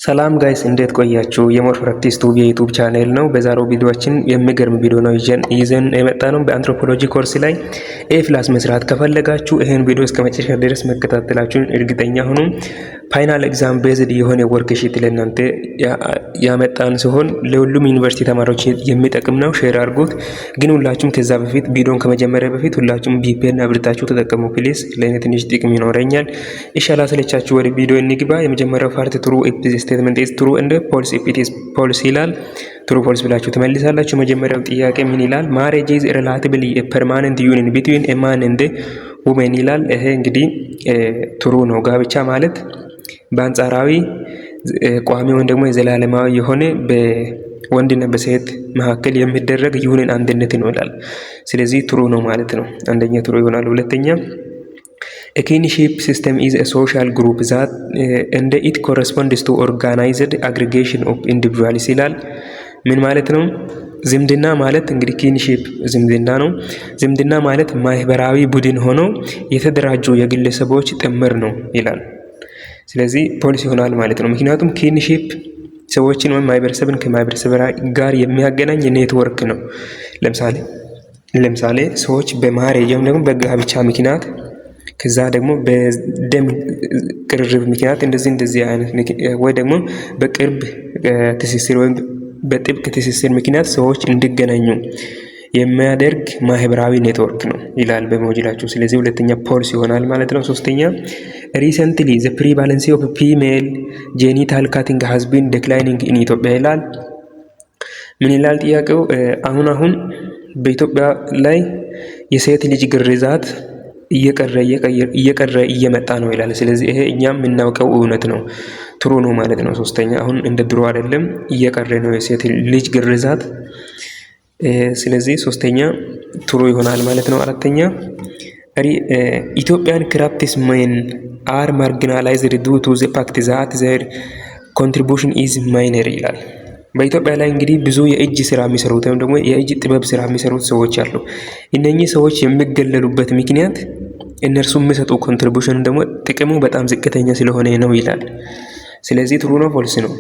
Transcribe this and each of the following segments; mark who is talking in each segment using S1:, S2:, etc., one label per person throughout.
S1: ሰላም ጋይስ እንዴት ቆያችሁ? የሞር ፕራክቲስ ቱብ የዩቲዩብ ቻናል ነው። በዛሬው ቪዲዮአችን የሚገርም ቪዲዮ ነው ይዘን የመጣ ነው። በአንትሮፖሎጂ ኮርስ ላይ ኤ+ መስራት ከፈለጋችሁ ይሄን ቪዲዮ እስከ መጨረሻ ድረስ መከታተላችሁን እርግጠኛ ሁኑ። ፋይናል ኤግዛም ቤዝድ የሆነ ወርክሺት ለእናንተ ያመጣን ሲሆን ለሁሉም ዩኒቨርሲቲ ተማሪዎች የሚጠቅም ነው። ሼር አድርጉት። ግን ሁላችሁም ከዛ በፊት ቪዲዮን ከመጀመሪያ በፊት ሁላችሁም VPN አብርታችሁ ተጠቀሙ ፕሊዝ። ለእኔ ትንሽ ጥቅም ይኖረኛል። ኢንሻአላህ ስለቻችሁ ወደ ቪዲዮ እንግባ። የመጀመሪያው ፓርት ትሩ ስቴትመንት ኢዝ ትሩ እንደ ፎልስ ኢፍ ኢት ኢዝ ፎልስ ይላል። ትሩ ፎልስ ብላችሁ ትመልሳላችሁ። መጀመሪያው ጥያቄ ምን ይላል? ማሬጅ ኢዝ ሪላቲቭሊ ፐርማነንት ዩኒየን ቢትዊን ኤ ማን ኤንድ ውመን ይላል። ይሄ እንግዲህ ትሩ ነው። ጋብቻ ማለት በአንጻራዊ ቋሚ ወይም ደግሞ የዘላለማዊ የሆነ በወንድና በሴት መካከል የሚደረግ ዩኒየን አንድነት ነው ይላል። ስለዚህ ትሩ ነው ማለት ነው። አንደኛ ትሩ ይሆናል። ሁለተኛ A kinship system is a social group that and it corresponds to organized aggregation of individuals ይላል። ምን ማለት ነው? ዝምድና ማለት እንግዲህ ኪንሺፕ ዝምድና ነው። ዝምድና ማለት ማህበራዊ ቡድን ሆኖ የተደራጁ የግለሰቦች ጥምር ነው ይላል። ስለዚህ ፖሊሲ ይሆናል ማለት ነው። ምክንያቱም ኪንሺፕ ሰዎችን ወይም ማህበረሰብን ከማህበረሰብ ጋር የሚያገናኝ ኔትወርክ ነው። ለምሳሌ ሰዎች በማሬጅ ወይም ደግሞ በጋብቻ ምክንያት ከዛ ደግሞ በደም ቅርርብ ምክንያት እንደዚህ አይነት ወይ ደግሞ በቅርብ ትስስር ወይም በጥብቅ ትስስር ምክንያት ሰዎች እንዲገናኙ የሚያደርግ ማህበራዊ ኔትወርክ ነው ይላል በሞጁላችሁ። ስለዚህ ሁለተኛ ፖልስ ይሆናል ማለት ነው። ሶስተኛ ሪሰንትሊ ዘ ፕሪቫለንሲ ኦፍ ፊሜል ጄኒታል ካቲንግ ሃዝ ቢን ዲክላይኒንግ ኢን ኢትዮጵያ ይላል። ምን ይላል ጥያቄው? አሁን በኢትዮጵያ ላይ የሴት ልጅ ግርዛት እየቀረ እየመጣ ነው ይላል። ስለዚህ ይሄ እኛም የምናውቀው እውነት ነው፣ ትሩ ነው ማለት ነው። ሶስተኛ አሁን እንደ ድሮ አይደለም፣ እየቀረ ነው የሴት ልጅ ግርዛት። ስለዚህ ሶስተኛ ትሩ ይሆናል ማለት ነው። አራተኛ ኢትዮጵያን ክራፕቲስ ሜን አር ማርጂናላይዝድ ዱ ቱ ዘ ፋክት ዛት ዘር ኮንትሪቢዩሽን ኢዝ ማይነር ይላል። በኢትዮጵያ ላይ እንግዲህ ብዙ የእጅ ስራ የሚሰሩት ወይም ደግሞ የእጅ ጥበብ ስራ የሚሰሩት ሰዎች አሉ። እነኚህ ሰዎች የሚገለሉበት ምክንያት እነርሱ የሚሰጡ ኮንትሪቢዩሽን ደግሞ ጥቅሙ በጣም ዝቅተኛ ስለሆነ ነው ይላል። ስለዚህ ትሩ ነው ፖሊሲ ነው?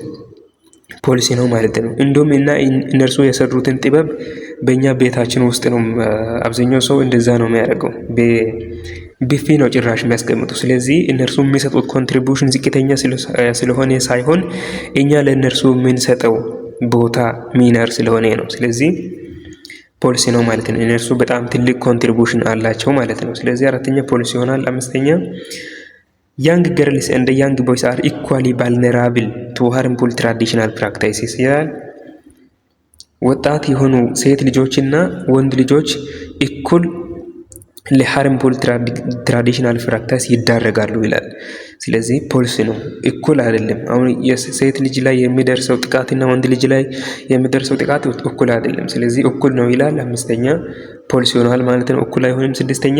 S1: ፖሊሲ ነው ማለት ነው። እንደውም እና እነርሱ የሰሩትን ጥበብ በእኛ ቤታችን ውስጥ ነው። አብዛኛው ሰው እንደዛ ነው የሚያደርገው፣ በቢፊ ነው ጭራሽ የሚያስቀምጡ። ስለዚህ እነርሱ የሚሰጡት ኮንትሪቢዩሽን ዝቅተኛ ስለሆነ ሳይሆን እኛ ለእነርሱ የምንሰጠው ቦታ ሚነር ስለሆነ ነው። ስለዚህ ፖሊሲ ነው ማለት ነው። እነርሱ በጣም ትልቅ ኮንትሪቢዩሽን አላቸው ማለት ነው። ስለዚህ አራተኛ ፖሊሲ ይሆናል። አምስተኛ young girls and young boys are equally vulnerable to harmful traditional practices ይላል። ወጣት የሆኑ ሴት ልጆችና ወንድ ልጆች እኩል ለሃርምፉል ትራዲሽናል ፕራክቲስ ይዳረጋሉ ይላል። ስለዚህ ፖሊሲ ነው፣ እኩል አይደለም። አሁን የሴት ልጅ ላይ የሚደርሰው ጥቃትና ወንድ ልጅ ላይ የሚደርሰው ጥቃት እኩል አይደለም። ስለዚህ እኩል ነው ይላል። አምስተኛ ፖሊሲ ይሆናል ማለት ነው። እኩል አይሆንም። ስድስተኛ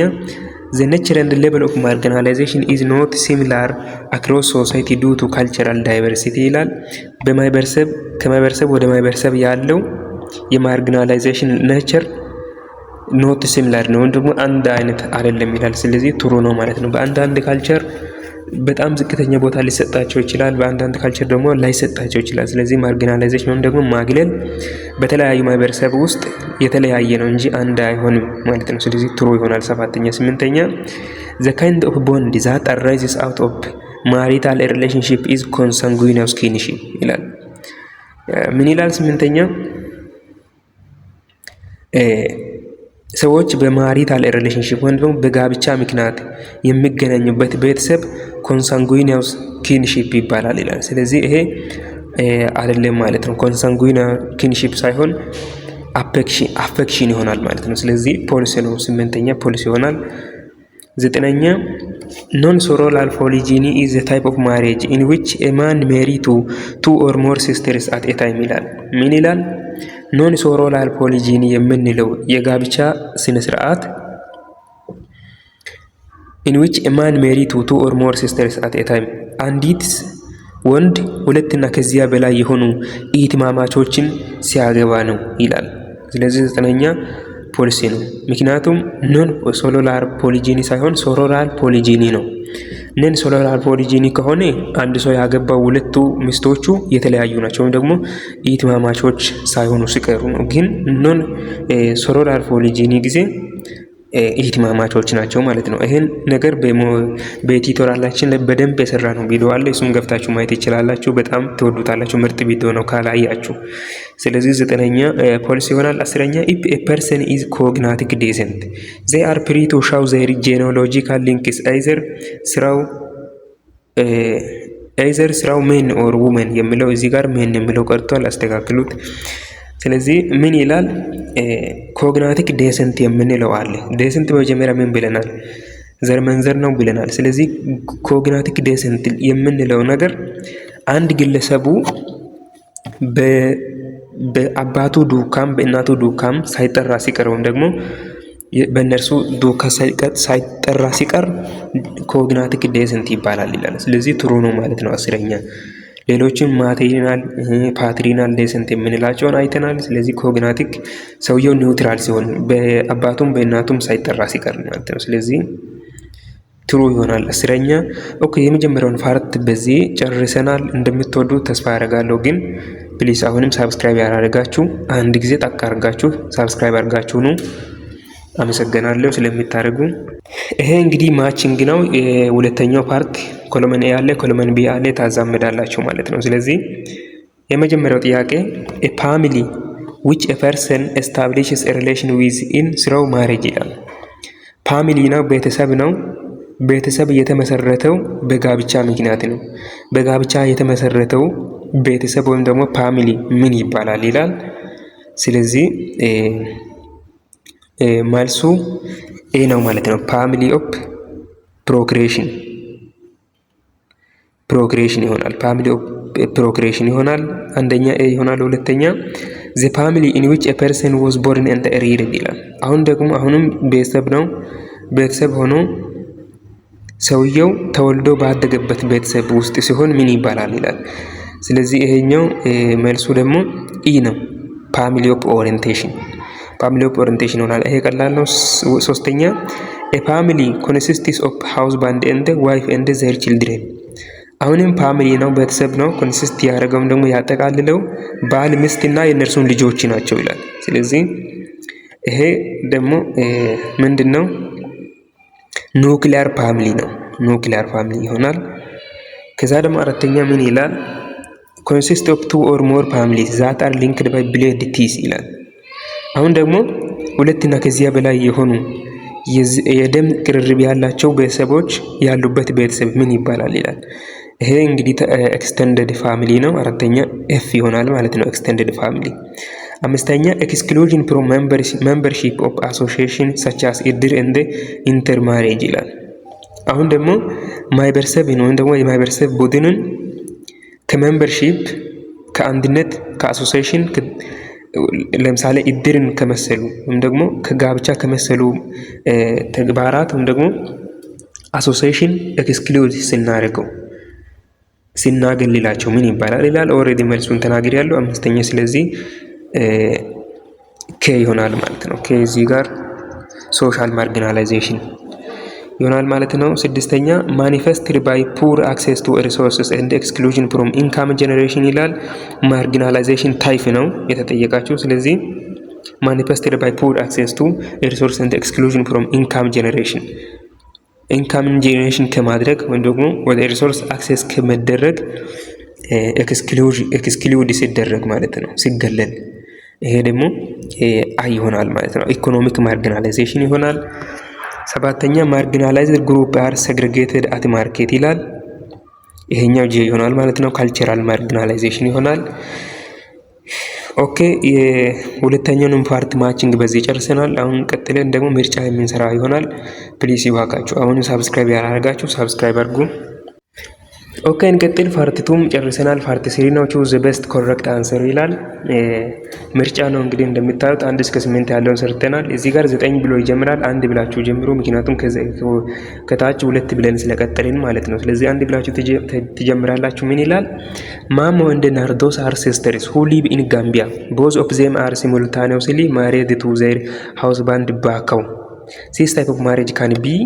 S1: the nature and level of marginalization is not similar across society due to cultural diversity ይላል። ከማህበረሰብ ወደ ማህበረሰብ ያለው የማርጂናላይዜሽን ኔቸር ኖት ሲሚላር ነው፣ ደግሞ አንድ አይነት አይደለም ይላል። ስለዚህ ትሩ ነው ማለት ነው። በአንዳንድ ካልቸር በጣም ዝቅተኛ ቦታ ሊሰጣቸው ይችላል፣ በአንዳንድ ካልቸር ደግሞ ላይሰጣቸው ይችላል። ስለዚህ ማርጂናላይዜሽን ወይም ደግሞ ማግለል በተለያዩ ማህበረሰብ ውስጥ የተለያየ ነው እንጂ አንድ አይሆንም ማለት ነው። ስለዚህ ትሩ ይሆናል። ሰባተኛ ስምንተኛ the kind of bond that arises out of marital relationship is consanguineous kinship ይላል። ምን ይላል? ስምንተኛ ሰዎች በማሪታል ሪሌሽንሺፕ ወይም ደግሞ በጋብቻ ምክንያት የሚገናኙበት ቤተሰብ ኮንሳንጉይኒየስ ኪንሺፕ ይባላል ይላል። ስለዚህ ይሄ አይደለም ማለት ነው። ኮንሳንጉይኒየስ ኪንሺፕ ሳይሆን አፌክሽን ይሆናል ማለት ነው። ስለዚህ ፖሊሲ ነው። ስምንተኛ ፖሊሲ ይሆናል። ዘጠነኛ ኖን ሶሮላል ፖሊጂኒ ኢዝ ዘ ታይፕ ኦፍ ማሬጅ ኢን ዊች ኤ ማን ሜሪ ቱ ኦር ሞር ሲስተርስ አት ኤ ታይም ይላል። ምን ይላል? ኖን ሶሮላል ፖሊጂኒ የምንለው የጋብቻ ስነ ስርዓት in which a man marry to two or more sisters at a time አንዲት ወንድ ሁለትና ከዚያ በላይ የሆኑ ኢትማማቾችን ሲያገባ ነው ይላል። ስለዚህ ዘጠነኛ ፖሊሲ ነው። ምክንያቱም ኖን ሶሎላር ፖሊጂኒ ሳይሆን ሶሮላር ፖሊጂኒ ነው። ነን ሶላር ፖሊጂኒ ከሆነ አንድ ሰው ያገባው ሁለቱ ሚስቶቹ የተለያዩ ናቸው ወይም ደግሞ ኢትማማቾች ሳይሆኑ ሲቀሩ ነው። ግን ኖን ሶላር ፖሊጂኒ ጊዜ ኢትማማቾች ናቸው ማለት ነው። ይሄን ነገር በቲቶራላችን ላይ በደንብ የሰራ ነው ቪዲዮ አለ። እሱን ገብታችሁ ማየት ይችላላችሁ። በጣም ትወዱታላችሁ። ምርጥ ቪዲዮ ነው ካላያችሁ። ስለዚህ 9ኛ ፖሊሲ ይሆናል። 10ኛ ኢፍ ኤ ፐርሰን ኢዝ ኮግናቲክ ዴሰንት ዜይ አር ፍሪ ቱ ሻው ዜር ጄኔሎጂካል ሊንክስ አይዘር ስራው ሜን ኦር ውመን የሚለው እዚህ ጋር ሜን የሚለው ቀርቷል። አስተካክሉት። ስለዚህ ምን ይላል? ኮግናቲክ ዴሰንት የምንለው አለ። ዴሰንት በመጀመሪያ ምን ብለናል? ዘር መንዘር ነው ብለናል። ስለዚህ ኮግናቲክ ዴሰንት የምንለው ነገር አንድ ግለሰቡ በአባቱ ዱካም በእናቱ ዱካም ሳይጠራ ሲቀር ወይም ደግሞ በእነርሱ ዱካ ሳይጠራ ሲቀር ኮግናቲክ ዴሰንት ይባላል ይላል። ስለዚህ ትሩ ነው ማለት ነው። 10ኛ ሌሎችም ማቴሪናል ፓትሪናል ዴሰንት የምንላቸውን አይተናል። ስለዚህ ኮግናቲክ ሰውየው ኒውትራል ሲሆን በአባቱም በእናቱም ሳይጠራ ሲቀር ማለት ነው። ስለዚህ ትሩ ይሆናል 10ኛ። ኦኬ የመጀመሪያውን ፓርት በዚህ ጨርሰናል። እንደምትወዱ ተስፋ ያደርጋለሁ። ግን ፕሊስ አሁንም ሳብስክራይብ ያላደረጋችሁ አንድ ጊዜ ጠቅ አድርጋችሁ ሳብስክራይብ አድርጋችሁ ነው። አመሰግናለሁ ስለምታደርጉ። ይሄ እንግዲህ ማቺንግ ነው። ሁለተኛው ፓርት ኮሎመን ኤ አለ፣ ኮሎመን ቢ አለ፣ ታዛምዳላችሁ ማለት ነው። ስለዚህ የመጀመሪያው ጥያቄ a family which a person establishes a relation with in through marriage ይላል። ፋሚሊ ነው፣ ቤተሰብ ነው። ቤተሰብ የተመሰረተው በጋብቻ ምክንያት ነው። በጋብቻ የተመሰረተው ቤተሰብ ወይም ደግሞ ፋሚሊ ምን ይባላል ይላል። ስለዚህ መልሱ ኤ ነው ማለት ነው። ፋሚሊ ኦፍ ፕሮክሬሽን ይሆናል። ፋሚሊ ኦፍ ፕሮክሬሽን ይሆናል። አንደኛ ኤ ይሆናል። ሁለተኛ ዘ ፋሚሊ ኢን ዊች ኤ ፐርሰን ዋዝ ቦርን ኤንድ ሬይርድ ይላል። አሁንም ቤተሰብ ነው። ቤተሰብ ሆኖ ሰውየው ተወልዶ ባደገበት ቤተሰብ ውስጥ ሲሆን ምን ይባላል ይላል። ስለዚህ ይሄኛው መልሱ ደግሞ ኢ ነው። ፋሚሊ ኦፍ ኦሪየንቴሽን ይሆናል። ይሄ ቀላል ነው። ሶስተኛ ኤ ፋሚሊ ኮንሲስትስ ኦፍ ሃውስባንድ ኤንድ ዋይፍ ኤንድ ዘር ቺልድረን። አሁንም ፋሚሊ ነው፣ ቤተሰብ ነው። ኮንሲስት ያደረገውም ደግሞ ያጠቃልለው ባል፣ ሚስት እና የእነርሱን ልጆች ናቸው ይላል። ስለዚህ ይሄ ደግሞ ምንድን ነው? ኑክሊያር ፋሚሊ ነው። ኑክሊያር ፋሚሊ ይሆናል። ከዛ ደግሞ አራተኛ ምን ይላል? ኮንሲስት ኦፍ ቱ ኦር ሞር ፋሚሊስ ዛት አር ሊንክድ ባይ ብሌድ ቲስ ይላል። አሁን ደግሞ ሁለትና ከዚያ በላይ የሆኑ የደም ቅርርብ ያላቸው ቤተሰቦች ያሉበት ቤተሰብ ምን ይባላል ይላል። ይሄ እንግዲህ ኤክስቴንደድ ፋሚሊ ነው። አራተኛ ኤፍ ይሆናል ማለት ነው፣ ኤክስቴንደድ ፋሚሊ። አምስተኛ ኤክስክሉዥን ፍሮም ሜምበርሺፕ ኦፍ አሶሲዬሽን ሰች አስ ኢድር ኤንድ ኢንተርማሬጅ ይላል። አሁን ደግሞ ማህበረሰብን ወይም ደግሞ የማህበረሰብ ቡድንን ከሜምበርሺፕ ከአንድነት ከአሶሲዬሽን ለምሳሌ ኢድርን ከመሰሉ ወይም ደግሞ ከጋብቻ ከመሰሉ ተግባራት ወይም ደግሞ አሶሲዬሽን ኤክስክሉድ ስናገልላቸው ምን ይባላል ይላል። ኦልሬዲ መልሱን ተናግሬያለሁ። አምስተኛ ስለዚህ ኬ ይሆናል ማለት ነው። ከዚህ ጋር ሶሻል ማርጂናላይዜሽን ይሆናል ማለት ነው። ስድስተኛ ማኒፌስትድ ባይ ፑር አክሴስ ቱ ሪሶርስስ ኤንድ ኤክስክሉዥን ፍሮም ኢንካም ጀነሬሽን ይላል። ማርጂናላይዜሽን ታይፕ ነው የተጠየቃችሁ። ስለዚህ ማኒፌስትድ ባይ ፑር አክሴስ ቱ ሪሶርስ ኤንድ ኤክስክሉዥን ፍሮም ኢንካም ጀነሬሽን ኢንካምን ጀነሬሽን ከማድረግ ወይም ደግሞ ወደ ሪሶርስ አክሴስ ከመደረግ ኤክስክሉድ ሲደረግ ማለት ነው፣ ሲገለል። ይሄ ደግሞ አይ ይሆናል ማለት ነው። ኢኮኖሚክ ማርጂናላይዜሽን ይሆናል። ሰባተኛ ማርጂናላይዝድ ግሩፕ አር ሴግሬጌትድ አት ማርኬት ይላል። ይሄኛው ጄ ይሆናል ማለት ነው። ካልቸራል ማርጂናላይዜሽን ይሆናል። ኦኬ የሁለተኛውን ፓርት ማቺንግ በዚህ ጨርሰናል። አሁን ቀጥለን ደግሞ ምርጫ የምንሰራ ይሆናል። ፕሊስ ይዋካችሁ። አሁን ሳብስክራይብ ያላደረጋችሁ ሳብስክራይብ አድርጉ። ኦኬ እንቀጥል። ፓርት 2 ጨርሰናል። ፓርት 3 ነው። ቹዝ ዘ ቤስት ኮሬክት አንሰር ይላል። ምርጫ ነው እንግዲህ እንደምታዩት 1 እስከ 8 ያለውን ሰርተናል። እዚህ ጋር 9 ብሎ ይጀምራል። 1 ብላችሁ ጀምሩ፣ ምክንያቱም ከታች 2 ብለን ስለቀጠልን ማለት ነው። ስለዚህ 1 ብላችሁ ትጀምራላችሁ። ምን ይላል? ማሞ እንደ ናርዶስ አር ሲስተርስ ሁ ሊቭ ኢን ጋምቢያ ቦዝ ኦፍ ዜም አር ሲሙልታኒየስሊ ማሪድ ቱ ዜር ሃውስባንድ ባካው ዚስ ታይፕ ኦፍ ማሬጅ ካን ቢ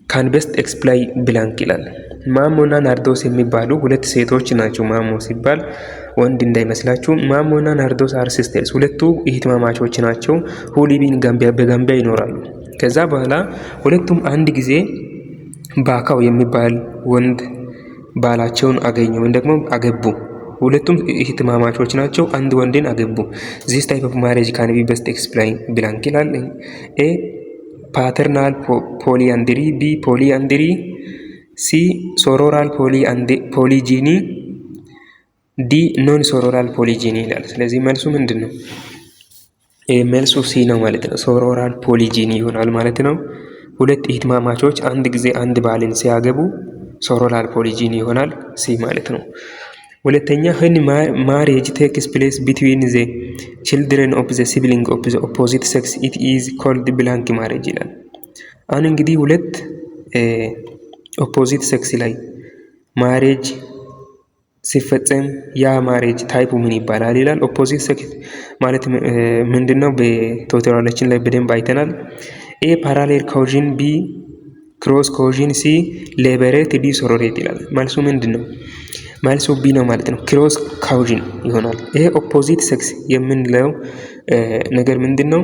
S1: ካን ቤስት ኤክስፕላይ ብላንክ ይላል። ማሞና ናርዶስ የሚባሉ ሁለት ሴቶች ናቸው። ማሞ ሲባል ወንድ እንዳይመስላችሁ። ማሞና ናርዶስ አር ሲስተርስ፣ ሁለቱ እህትማማቾች ናቸው። ሁ ሊቭ ኢን ጋምቢያ፣ በጋምቢያ ይኖራሉ። ከዛ በኋላ ሁለቱም አንድ ጊዜ ባካው የሚባል ወንድ ባላቸውን አገኙ ወይም ደግሞ አገቡ። ሁለቱም እህትማማቾች ናቸው። አንድ ወንድን አገቡ። ዚስ ታይፕ ኦፍ ማሬጅ ካን ቢ ቤስት ኤክስፕላይን ብላንክ ይላል። ኤ ፓተርናል ፖሊአንድሪ፣ ቢ ፖሊአንድሪ፣ ሲ ሶሮራል ፖሊጂኒ፣ ዲ ኖን ሶሮራል ፖሊጂኒ ይላል። ስለዚህ መልሱ ምንድን ነው? መልሱ ሲ ነው ማለት ነው። ሶሮራል ፖሊጂኒ ይሆናል ማለት ነው። ሁለት እህትማማቾች አንድ ጊዜ አንድ ባልን ሲያገቡ ሶሮራል ፖሊጂኒ ይሆናል፣ ሲ ማለት ነው። ሁለተኛ when marriage takes place between the children of the sibling of the opposite sex it is called blank marriage ይላል። አሁን እንግዲህ ሁለት ኦፖዚት ሴክስ ላይ ማሬጅ ሲፈጸም ያ ማሬጅ ታይፑ ምን ይባላል ይላል። ኦፖዚት ሴክስ ማለት ምንድነው? በቱቶሪያላችን ላይ በደንብ አይተናል። ኤ ፓራሌል ኮዥን፣ ቢ ክሮስ ኮዥን፣ ሲ ሌበሬት፣ ዲ ሶሮሬት ይላል። መልሱ ምንድነው? መልሱ ቢ ነው ማለት ነው። ክሮስ ካውዥን ይሆናል። ይሄ ኦፖዚት ሴክስ የምንለው ነገር ምንድነው?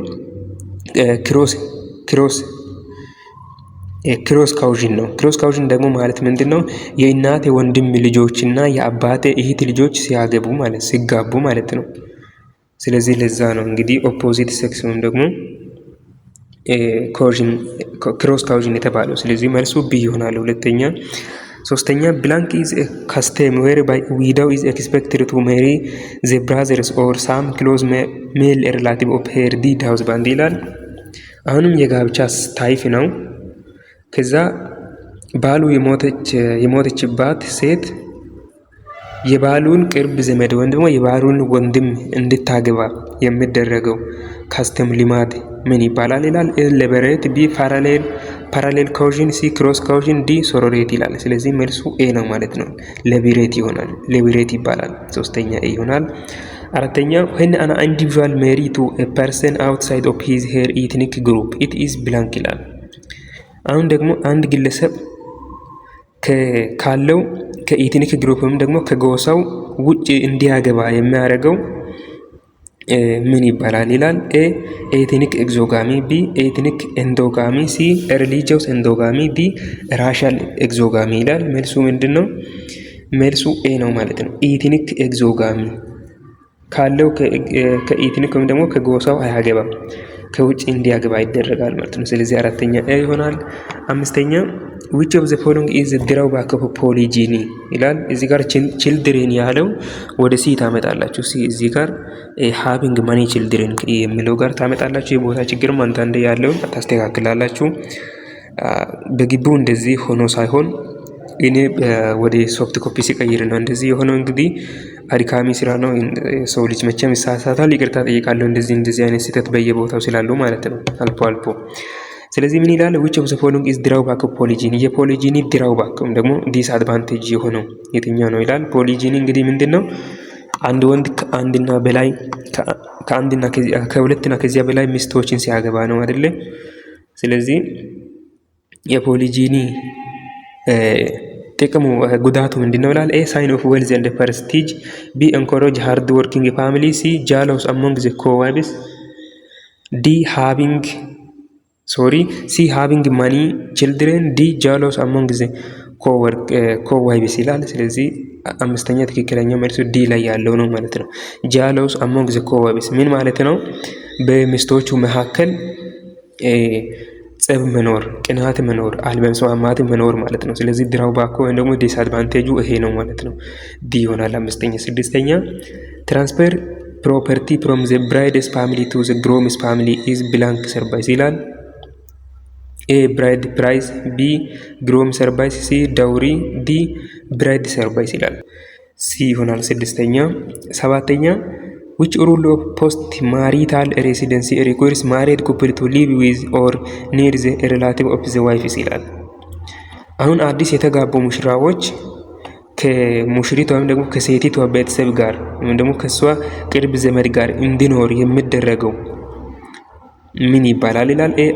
S1: ክሮስ ካውዥን ነው። ክሮስ ካውዥን ደግሞ ማለት ምንድነው? የእናቴ ወንድም ልጆችና የአባቴ እህት ልጆች ሲያገቡ ማለት ሲጋቡ ማለት ነው። ስለዚህ ለዛ ነው እንግዲህ ኦፖዚት ሴክስ ወይም ደግሞ ክሮስ ካውዥን የተባለው። ስለዚህ መልሱ ቢ ይሆናል ሁለተኛ። ሶስተኛ ብላንክ ኢዝ ካስተም ዌር ባይ ዊዳው ኢዝ ኤክስፔክትድ ቱ ሜሪ ዘ ብራዘርስ ኦር ሳም ክሎዝ ሜል ሪላቲቭ ኦፍ ሄር ዲድ ሃዝባንድ ይላል። አሁንም የጋብቻ ታይፍ ነው። ከዛ ባሉ የሞተችባት ሴት የባሉን ቅርብ ዘመድ ወይም ደግሞ የባሉን ወንድም እንድታገባ የሚደረገው ካስተም ልማድ ምን ይባላል ይላል። ሌበሬት፣ ቢ ፓራሌል ካውዥን፣ ሲ ክሮስ ካውዥን፣ ዲ ሶሮሬት ይላል። ስለዚህ መልሱ ኤ ነው ማለት ነው። ሌበሬት ይሆናል። ሌበሬት ይባላል። ሶስተኛ ኤ ይሆናል። አራተኛ when an individual marry to a person outside of his her ethnic group it is blank ይላል። አሁን ደግሞ አንድ ግለሰብ ካለው ከኢትኒክ ግሩፕ ወይም ደግሞ ከጎሳው ውጭ እንዲያገባ የሚያደርገው ምን ይባላል ይላል። ኤ ኤትኒክ ኤግዞጋሚ፣ ቢ ኤትኒክ ኤንዶጋሚ፣ ሲ ሪሊጂየስ ኤንዶጋሚ፣ ዲ ራሻል ኤግዞጋሚ ይላል። መልሱ ምንድን ነው? መልሱ ኤ ነው ማለት ነው። ኤትኒክ ኤግዞጋሚ ካለው ከኢትኒክ ወይም ደግሞ ከጎሳው አያገባም፣ ከውጭ እንዲያገባ ይደረጋል ማለት ነው። ስለዚህ አራተኛ ኤ ይሆናል። አምስተኛ which of the following is the drawback of polygyny ይላል። እዚህ ጋር children ያለው ወደ ሲ ታመጣላችሁ። ሲ እዚህ ጋር having many children የሚለው ጋር ታመጣላችሁ። የቦታ ችግርም አንዳንዴ ያለው ታስተካክላላችሁ። በግቢው እንደዚህ ሆኖ ሳይሆን እኔ ወደ ሶፍት ኮፒ ሲቀይር ነው እንደዚህ የሆነው። እንግዲህ አድካሚ ስራ ነው። ሰው ልጅ መቼም ይሳሳታል፣ ይቅርታ ጠይቃለሁ። እንደዚህ አይነት ስህተት በየቦታው ስላሉ ማለት ነው አልፎ አልፎ። ስለዚህ ምን ይላል? which of the following is drawback of polygyny የፖሊጂኒ ድራውባክ ወይም ደግሞ ዲስአድቫንቴጅ የሆነው የትኛው ነው ይላል። ፖሊጂኒ እንግዲህ ምንድነው? አንድ ወንድ ከሁለትና ከዚያ በላይ ሚስቶችን ሲያገባ ነው አይደለ? ስለዚህ የፖሊጂኒ ጥቅሙ ጉዳቱ ምንድነው ይላል። ኤ ሳይን ኦፍ ዌልዝ ኤንድ ፕሬስቲጅ፣ ቢ ኤንኮሬጅ ሃርድ ወርኪንግ ፋሚሊ፣ ሲ ጃሎስ አሞንግ ዘ ኮዋይብስ፣ ዲ ሃቪንግ ማኒ ችልድረን፣ ዲ ጃሎስ አሞንግ ዘ ኮዋይብስ ይላል። ስለዚህ አምስተኛ ትክክለኛ መልሱ ዲ ላይ ያለው ነው ማለት ነው። ጃሎስ አሞንግ ዘ ኮዋይብስ ምን ማለት ነው? በሚስቶቹ መካከል ጸብ መኖር፣ ቅናት መኖር፣ አለመስማማት መኖር ማለት ነው። ስለዚህ ድራውባክ ወይም ደግሞ ዲስአድቫንቴጁ ይሄ ነው ማለት ነው። ዲ ይሆናል አምስተኛ። ስድስተኛ ትራንስፈር ፕሮፐርቲ ፍሮም ዘ ብራይድስ ፋሚሊ ቱ ዘ ግሩምስ ፋሚሊ ኢዝ ብላንክ ሰርቫይስ ይላል። ኤ ብራይድ ፕራይስ፣ ቢ ግሩም ሰርቫይስ፣ ሲ ዳውሪ፣ ዲ ብራይድ ሰርቫይስ ይላል። ሲ ይሆናል ስድስተኛ። ሰባተኛ which rule of post marital residency requires married couple to live with or near the relative of the wife ይላል። አሁን አዲስ የተጋቡ ሙሽራዎች ከሙሽሪቷ ወይም ደግሞ ከሴቲቷ ቤተሰብ ጋር ወይም ደግሞ ከሷ ቅርብ ዘመድ ጋር እንዲኖር የሚደረገው ምን ይባላል ይላል። ኤ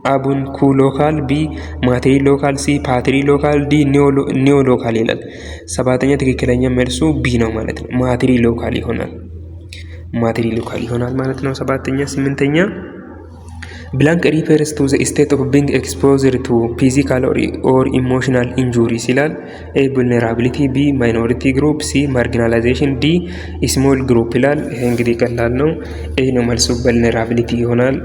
S1: አቡንኩ ሎካል፣ ቢ ማቴሪ ሎካል፣ ሲ ፓትሪ ሎካል፣ ዲ ኒዮ ሎካል ይላል። ሰባተኛ ትክክለኛ መልሱ ቢ ነው ማለት ነው። ማቴሪ ሎካል ይሆናል። ማቴሪ ሎካል ይሆናል ማለት ነው። ሰባተኛ። ስምንተኛ ብላንክ ሪፈርስ ቱ ዘ ስቴት ኦፍ ቢንግ ኤክስፖዝድ ቱ ፊዚካል ኦር ኢሞሽናል ኢንጁሪስ ይላል። ኤ ቡልነራቢሊቲ፣ ቢ ማይኖሪቲ ግሩፕ፣ ሲ ማርጊናላይዜሽን፣ ዲ ስሞል ግሩፕ ይላል። ይሄ እንግዲህ ቀላል ነው። ኤ ነው መልሱ ቡልነራቢሊቲ ይሆናል።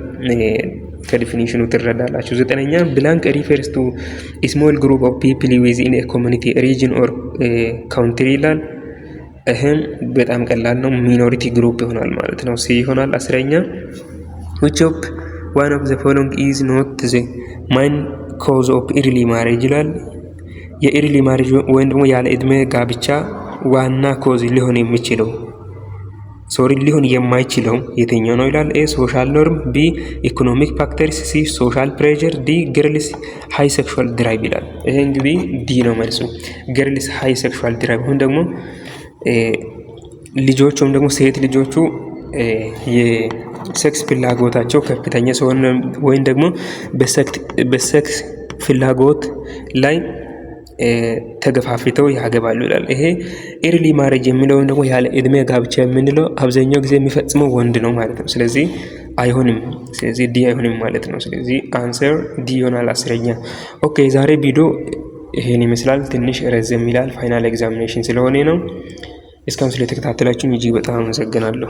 S1: ከዲፊኒሽኑ ትረዳላችሁ። ዘጠነኛ ብላንክ ሪፈርስ ቱ ስሞል ግሩፕ ኦፍ ፒፕል ዊዝኢን ኤ ኮሚኒቲ ሪጅን ኦር ካውንትሪ ይላል። ይህም በጣም ቀላል ነው። ሚኖሪቲ ግሩፕ ይሆናል ማለት ነው። ሲ ይሆናል። አስረኛ which of one of the following is not the main cause of early marriage ይላል። የኢርሊ ማሬጅ ወይም ደግሞ ያለ እድሜ ጋብቻ ዋና ኮዝ ሊሆን የሚችለው ሊሆን የማይችለው የትኛው ነው ይላል። ኤ ሶሻል ኖርም፣ ቢ ኢኮኖሚክ ፋክተርስ፣ ሲ ሶሻል ፕሬዠር፣ ዲ ገርልስ ሃይ ሴክሹዋል ድራይቭ ይላል። ይሄ እንግዲህ ዲ ነው መልሱ። ገርልስ ሃይ ሴክሹዋል ድራይቭ አሁን ደግሞ ልጆች ወይም ደግሞ ሴት ልጆቹ የሴክስ ፍላጎታቸው ከፍተኛ ሲሆን ወይም ደግሞ በሴክስ ፍላጎት ላይ ተገፋፍተው ያገባሉ ይላል። ይሄ ኤርሊ ማሬጅ የሚለው ደግሞ ያለ እድሜ ጋብቻ የምንለው አብዛኛው ጊዜ የሚፈጽመው ወንድ ነው ማለት ነው። ስለዚህ አይሆንም። ስለዚህ ዲ አይሆንም ማለት ነው። ስለዚህ አንሰር ዲ ይሆናል። አስረኛ። ኦኬ ዛሬ ቪዲዮ ይሄን ይመስላል። ትንሽ ረዘም ይላል ፋይናል ኤግዛሚኔሽን ስለሆነ ነው። እስካሁን ስለተከታተላችሁኝ እጅግ በጣም አመሰግናለሁ።